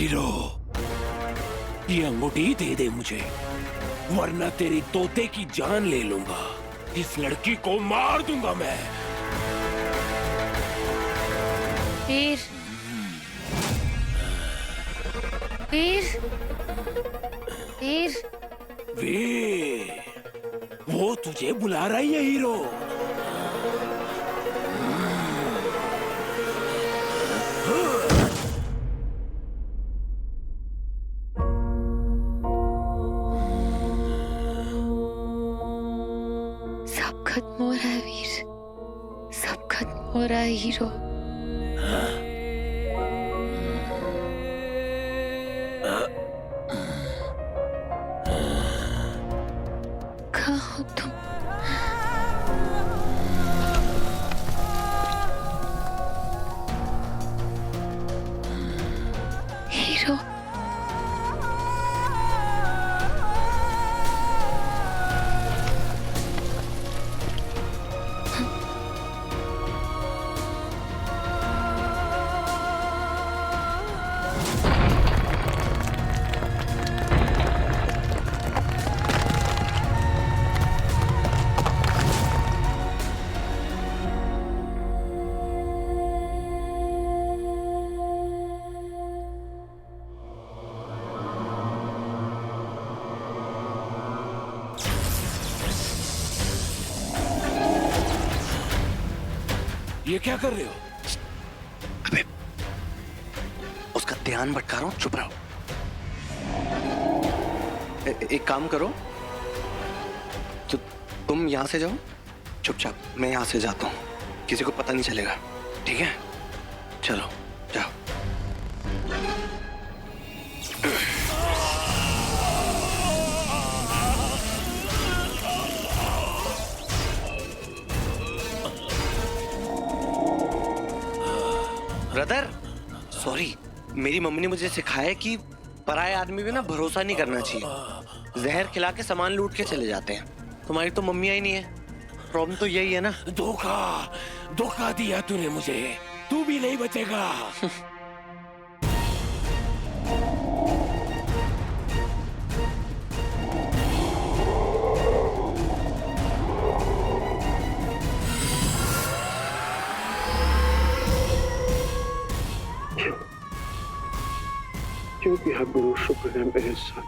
Hero, ये अंगूठी दे दे मुझे, वरना तेरी तोते की जान ले लूंगा। इस लड़की को मार दूंगा मैं। वीर, वीर, वीर, वीर, वो तुझे बुला रही है हीरो। सब खत्म हो रहा है वीर, सब खत्म हो रहा है हीरो। कहाँ हो तुम? हीरो, ये क्या कर रहे हो? अबे, उसका ध्यान भटका रहा हूं, चुप रहो। एक काम करो, तो तुम यहां से जाओ चुपचाप, मैं यहां से जाता हूं, किसी को पता नहीं चलेगा, ठीक है? चलो जाओ। ब्रदर, सॉरी, मेरी मम्मी ने मुझे सिखाया कि पराये आदमी पे ना भरोसा नहीं करना चाहिए। जहर खिला के सामान लूट के चले जाते हैं। तुम्हारी तो मम्मी ही नहीं है, प्रॉब्लम तो यही है ना। धोखा, धोखा दिया तूने मुझे, तू भी नहीं बचेगा। क्योंकि हबरू शुक्र है मेरे साथ।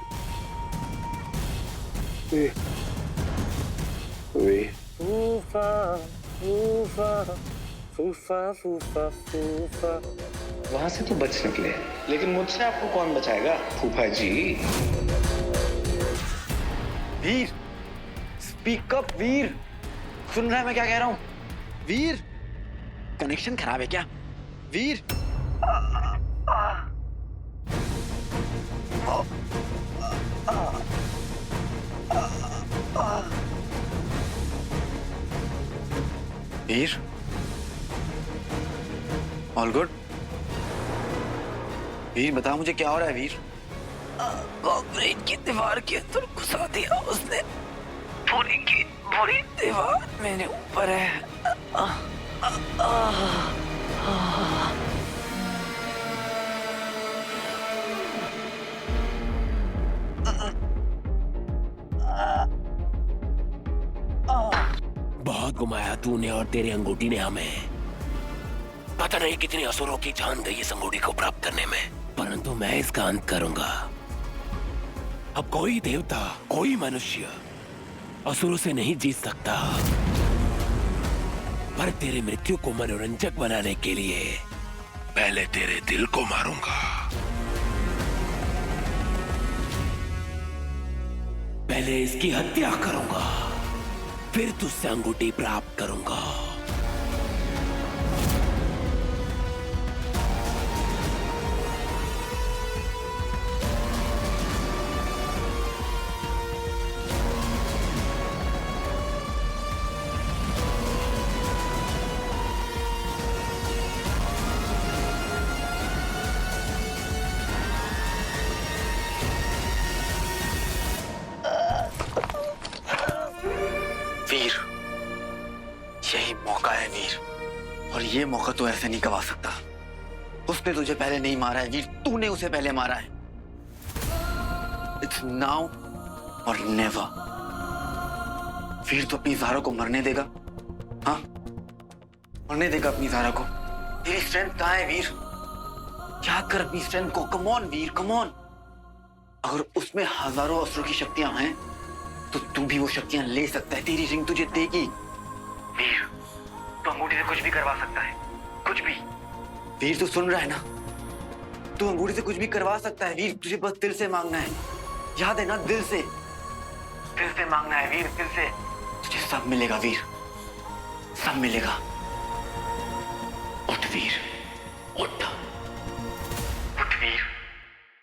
वे फूफा फूफा फूफा फूफा फूफा। वहां से तो बच निकले, लेकिन मुझसे आपको कौन बचाएगा फूफा जी। वीर, स्पीक अप वीर, सुन रहा है मैं क्या कह रहा हूँ? वीर, कनेक्शन खराब है क्या? वीर, वीर, ऑल गुड? वीर बता मुझे क्या हो रहा है वीर? कंक्रीट की दीवार के अंदर घुसा दिया उसने, पूरी की पूरी दीवार मेरे ऊपर है। बहुत घुमाया तूने और तेरी अंगूठी ने हमें। पता नहीं कितनी असुरों की जान गई इस अंगूठी को प्राप्त करने में, परंतु मैं इसका अंत करूंगा। अब कोई देवता, कोई मनुष्य असुरों से नहीं जीत सकता, पर तेरी मृत्यु को मनोरंजक बनाने के लिए पहले तेरे दिल को मारूंगा, पहले इसकी हत्या करूंगा, फिर तुझसे अंगूठी प्राप्त करूंगा। वीर, यही मौका है वीर, और ये मौका तो ऐसे नहीं गवा सकता। उसने तुझे पहले नहीं मारा है वीर, तूने उसे पहले मारा है। इट्स नाउ और नेवर। वीर तो अपनी ज़ारा को मरने देगा? हाँ, मरने देगा अपनी ज़ारा को? तेरी स्ट्रेंथ कहाँ है वीर? याद कर अपनी स्ट्रेंथ को। Come on Veer, come on. अगर उसमें हजारों अस्त्रों की शक्तियां हैं तो तू भी वो शक्तियां ले सकता है। तेरी रिंग तुझे देगी वीर। तू अंगूठी से कुछ भी करवा सकता है, कुछ भी। वीर तू सुन रहा है ना? तू अंगूठी से कुछ भी करवा सकता है वीर। तुझे बस दिल से मांगना है, याद है ना? दिल से मांगना है वीर, दिल से। तुझे सब मिलेगा वीर, सब मिलेगा। उठ वीर, उठ वीर।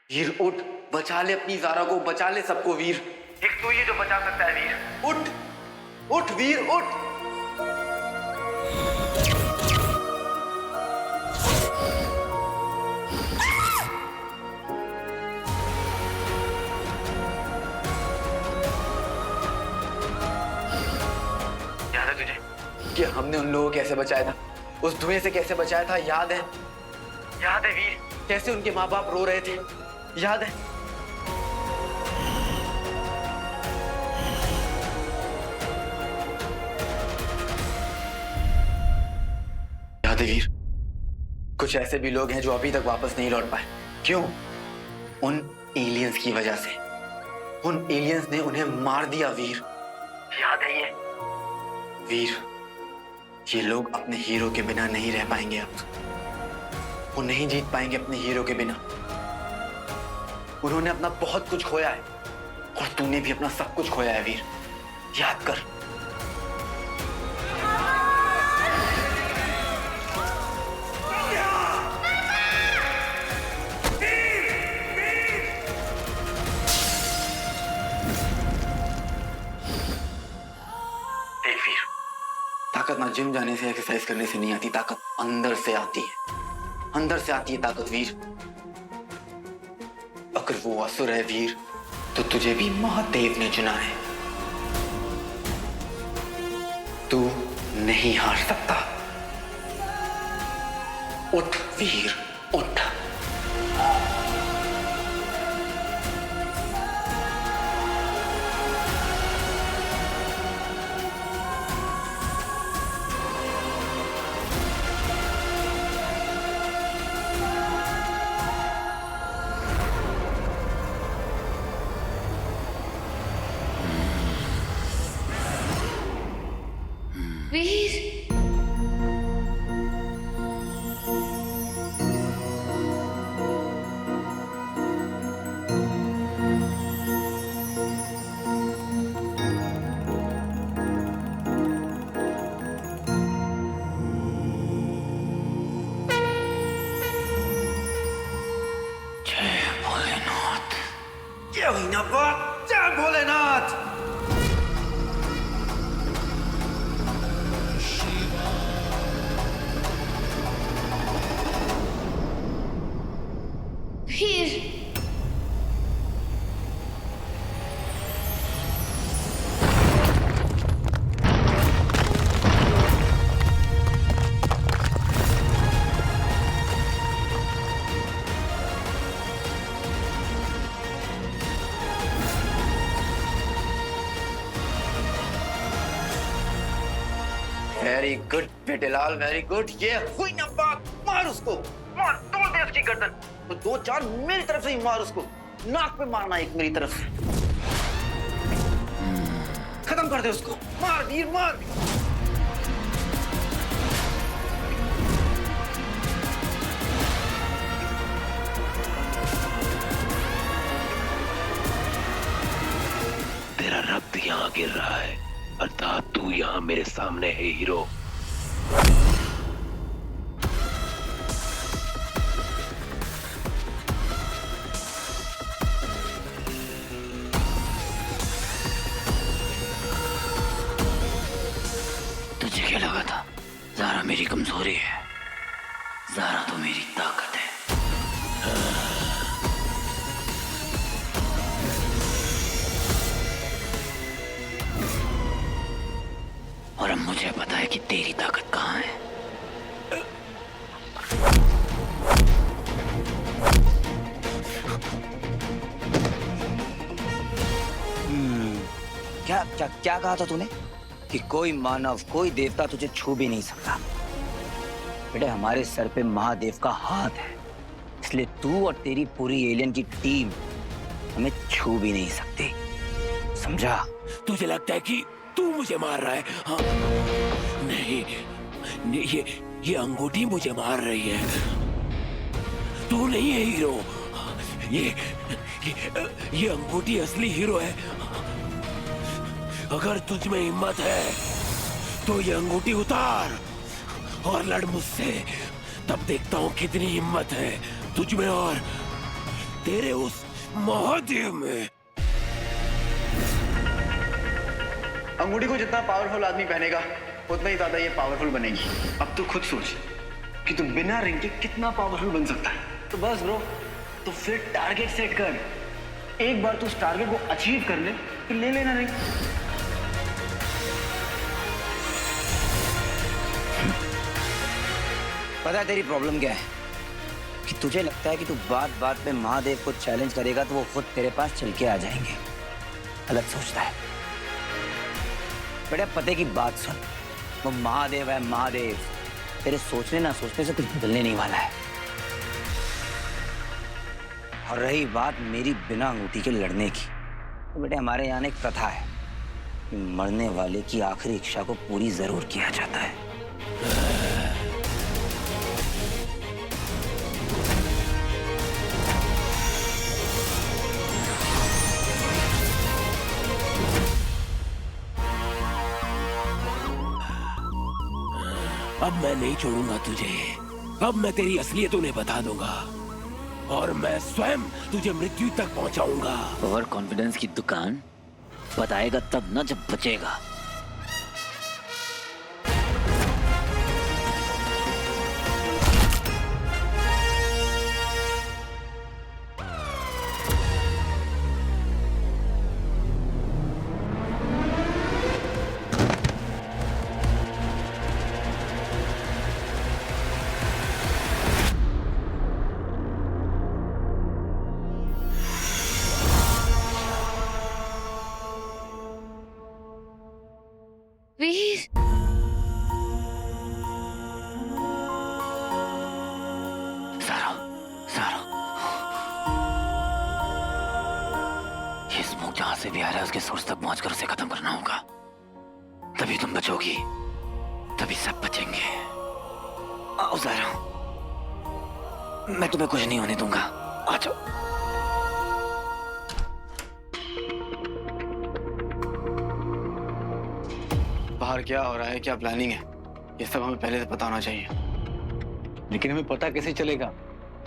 वीर उठ, बचा ले अपनी ज़ारा को, बचा ले सबको वीर। एक तू ही जो बचा सकता है वीर। उठ, उठ वीर, उठ। याद है तुझे कि हमने उन लोगों को कैसे बचाया था? उस धुएं से कैसे बचाया था? याद है? याद है वीर? कैसे उनके माँ बाप रो रहे थे? याद है? याद है वीर? कुछ ऐसे भी लोग हैं जो अभी तक वापस नहीं लौट पाए। क्यों? उन एलियंस की वजह से। उन एलियंस ने उन्हें मार दिया वीर। याद है ये? वीर, ये लोग अपने हीरो के बिना नहीं रह पाएंगे अब। वो नहीं जीत पाएंगे अपने हीरो के बिना। उन्होंने अपना बहुत कुछ खोया है और तूने भी अपना सब कुछ खोया है वीर। याद कर। देख वीर, ताकत ना जिम जाने से, एक्सरसाइज करने से नहीं आती, ताकत अंदर से आती है। अंदर से आती है ताकत वीर। अगर वो असुर है वीर तो तुझे भी महादेव ने चुना है। तू नहीं हार सकता। उठ वीर, उठ। वीर, जय भोलेनाथ, जय भोलेनाथ, जय भोलेनाथ। वीर, वेरी गुड बेटेलाल, वेरी गुड। ये हुई ना बात। मार उसको, मार, तोड़ दे उसकी गर्दन। तो 2-4 मेरी तरफ से ही मार उसको। नाक पे मारना एक मेरी तरफ से। खत्म कर दे उसको। मार वीर, मार। तेरा रक्त यहाँ गिर रहा है, अर्थात तू यहाँ मेरे सामने है हीरो। तुझे क्या लगा था ज़ारा मेरी कमजोरी है? ज़ारा तो मेरी ताकत है। और अब मुझे पता है कि तेरी ताकत कहाँ है। क्या क्या क्या कहा था तूने कि कोई मानव कोई देवता तुझे छू भी नहीं सकता? बेटे हमारे सर पे महादेव का हाथ है, इसलिए तू और तेरी पूरी एलियन की टीम हमें छू भी नहीं सकती, समझा? तुझे लगता है कि तू मुझे मार रहा है? हाँ? नहीं, नहीं, ये अंगूठी मुझे मार रही है। तू नहीं है हीरो, ये अंगूठी असली हीरो है। अगर तुझ में हिम्मत है तो ये अंगूठी उतार और लड़ मुझसे, तब देखता हूँ कितनी हिम्मत है तुझ में और तेरे उस महादेव में। अंगूठी को जितना पावरफुल आदमी पहनेगा उतना ही ज्यादा ये पावरफुल बनेगी। अब तू खुद सोच कि तू बिना रिंग के कितना पावरफुल बन सकता है। तो बस ब्रो, तो फिर टारगेट सेट कर। एक बार तू उस टारगेट को अचीव कर ले फिर ले लेना रिंग। पता है तेरी प्रॉब्लम क्या है? कि तुझे लगता है कि तू बात बात पे महादेव को चैलेंज करेगा तो वो खुद तेरे पास चल के आ जाएंगे। अलग सोचता है बेटा, पते की बात सुन, वो महादेव है महादेव, तेरे सोचने ना सोचने से कुछ बदलने नहीं वाला है। और रही बात मेरी बिना अंगूठी के लड़ने की, तो बेटे हमारे यहाँ एक प्रथा है कि मरने वाले की आखिरी इच्छा को पूरी जरूर किया जाता है। अब मैं नहीं छोड़ूंगा तुझे, अब मैं तेरी असलियत उन्हें बता दूंगा और मैं स्वयं तुझे मृत्यु तक पहुंचाऊंगा। ओवर कॉन्फिडेंस की दुकान बताएगा तब ना जब बचेगा। वीर, सारा, सारा, ये स्मोक जहां से भी आ रहा है उसके सोर्स तक पहुंचकर उसे खत्म करना होगा। तभी तुम बचोगी, तभी सब बचेंगे। आओ सारा, मैं तुम्हें कुछ नहीं होने दूंगा। आ जाओ। बाहर क्या हो रहा है, क्या प्लानिंग है, ये सब हमें पहले से पता होना चाहिए। लेकिन हमें पता कैसे चलेगा?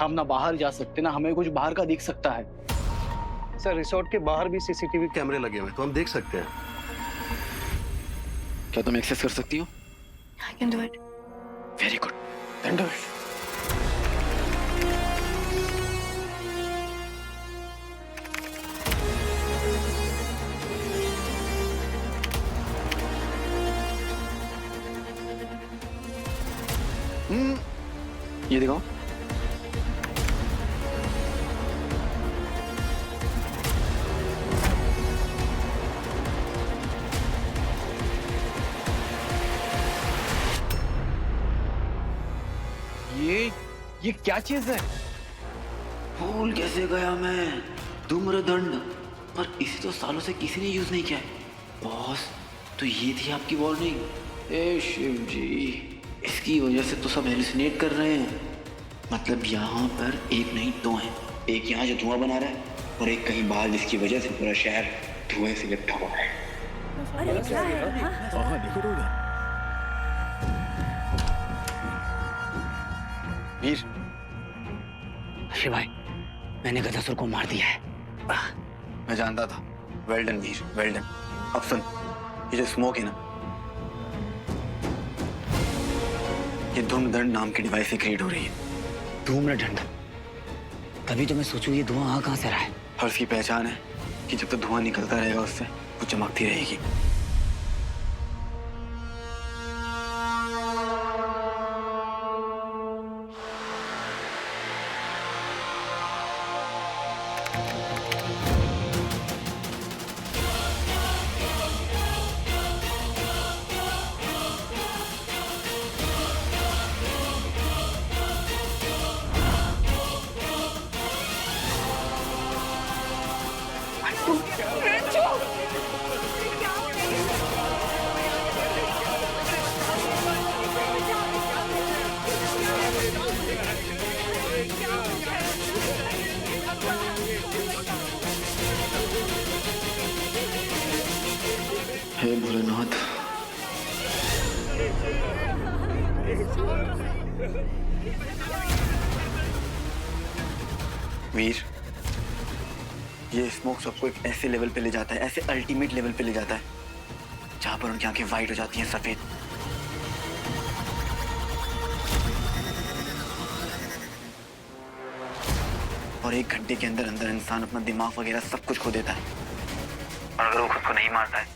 हम ना बाहर जा सकते ना हमें कुछ बाहर का दिख सकता है। सर रिसोर्ट के बाहर भी सीसीटीवी कैमरे लगे हुए हैं, तो हम देख सकते हैं। क्या तुम एक्सेस कर सकती हो? I can do it. Very good, then do it. ये दिखाओ। ये क्या चीज है? भूल कैसे गया मैं, धूम्रदंड। पर इसे तो सालों से किसी ने यूज नहीं किया है। बॉस, तो ये थी आपकी वार्निंग। ए शिव जी, इसकी वजह से तो सब हेलुसिनेट कर रहे हैं। मतलब यहाँ पर एक नहीं दो हैं, एक यहाँ जो धुआं बना रहा है और एक कहीं बाहर जिसकी वजह से पूरा शहर धुएं से लिपटा हुआ है। वीर, शिव भाई, मैंने गदासुर को मार दिया है। मैं जानता था। वेल डन वीर, वेल डन। अब सुन, ये जो स्मोक है ना, ये धूम्रदंड नाम की डिवाइस से क्रिएट हो रही है। धूम्रदंड? तभी तो मैं सोचूं ये धुआं कहाँ से आ रहा है। और उसकी पहचान है कि जब तक धुआं निकलता रहेगा उससे वो चमकती रहेगी। वीर, ये स्मोक सबको एक ऐसे लेवल पे ले जाता है, ऐसे अल्टीमेट लेवल पे ले जाता है जहां पर उनकी आंखें वाइट हो जाती हैं, सफेद। और 1 घंटे के अंदर अंदर इंसान अपना दिमाग वगैरह सब कुछ खो देता है। और अगर वो खुद को नहीं मारता है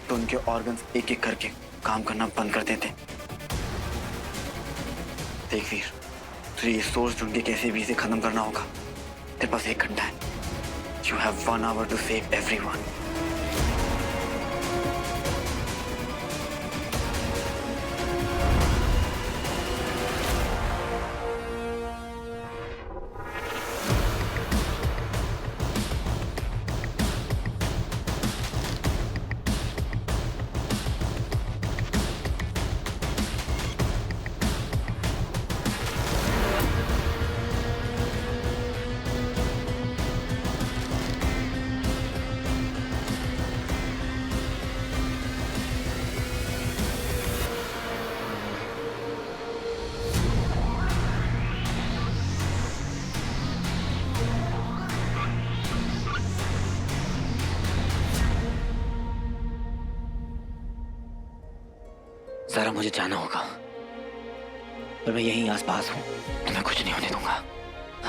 तो उनके ऑर्गन्स एक एक करके काम करना बंद कर देते हैं। देख वीर, तुझे ये सोर्स ढूंढ के कैसे भी इसे खत्म करना होगा। तेरे पास 1 घंटा है। You have 1 hour to save everyone. जरा मुझे जाना होगा, पर मैं यहीं आसपास हूं, तुम्हें कुछ नहीं होने दूंगा।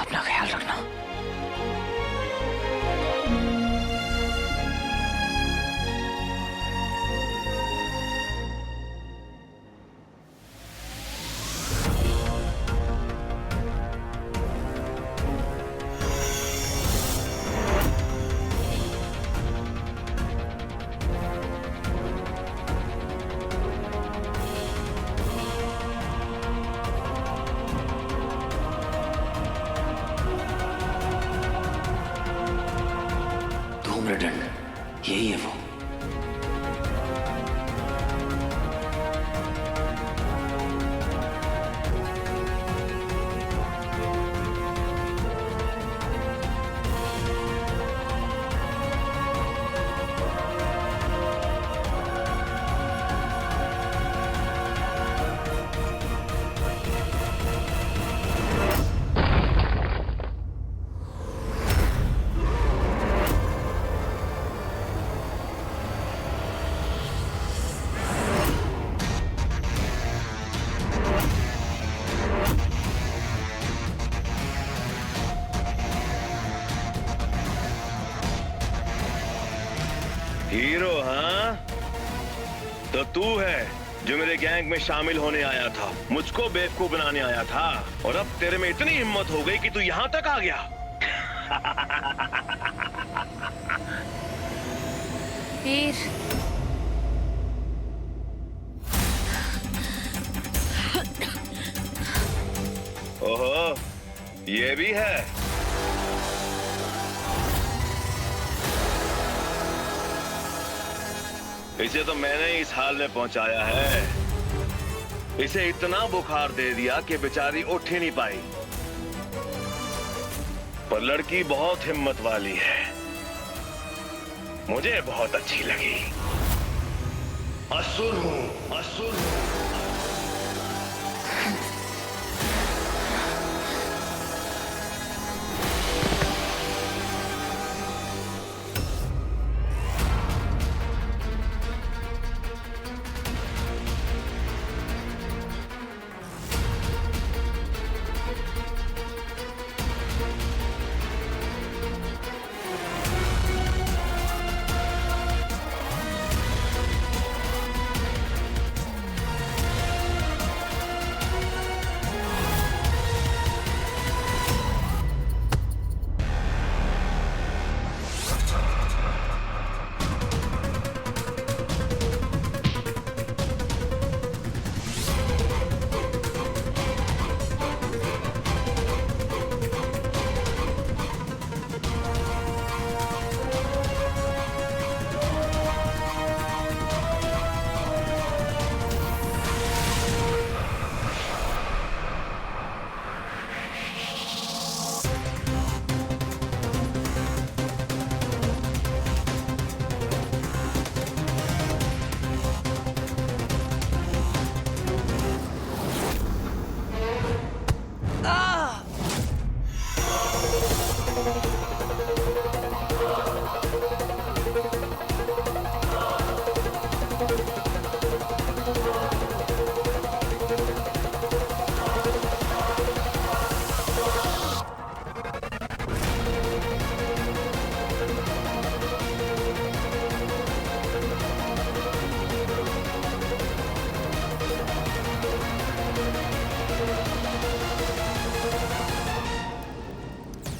अपना ख्याल रखना। धूम्रदंड, यही है वो। हीरो, हाँ? तो तू है जो मेरे गैंग में शामिल होने आया था, मुझको बेवकूफ बनाने आया था, और अब तेरे में इतनी हिम्मत हो गई कि तू यहां तक आ गया। वीर, ओहो, ये भी है। इसे तो मैंने ही इस हाल में पहुंचाया है। इसे इतना बुखार दे दिया कि बेचारी उठ ही नहीं पाई। पर लड़की बहुत हिम्मत वाली है, मुझे बहुत अच्छी लगी। असुर हूं, असुर हूं।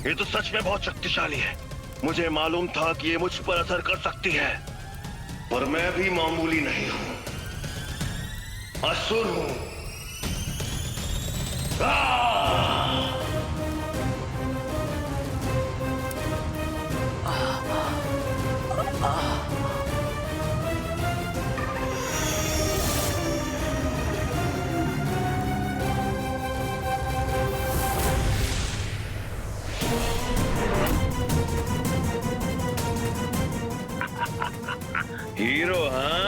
ये तो सच में बहुत शक्तिशाली है। मुझे मालूम था कि ये मुझ पर असर कर सकती है, पर मैं भी मामूली नहीं हूं, असुर हूं। हीरो हाँ?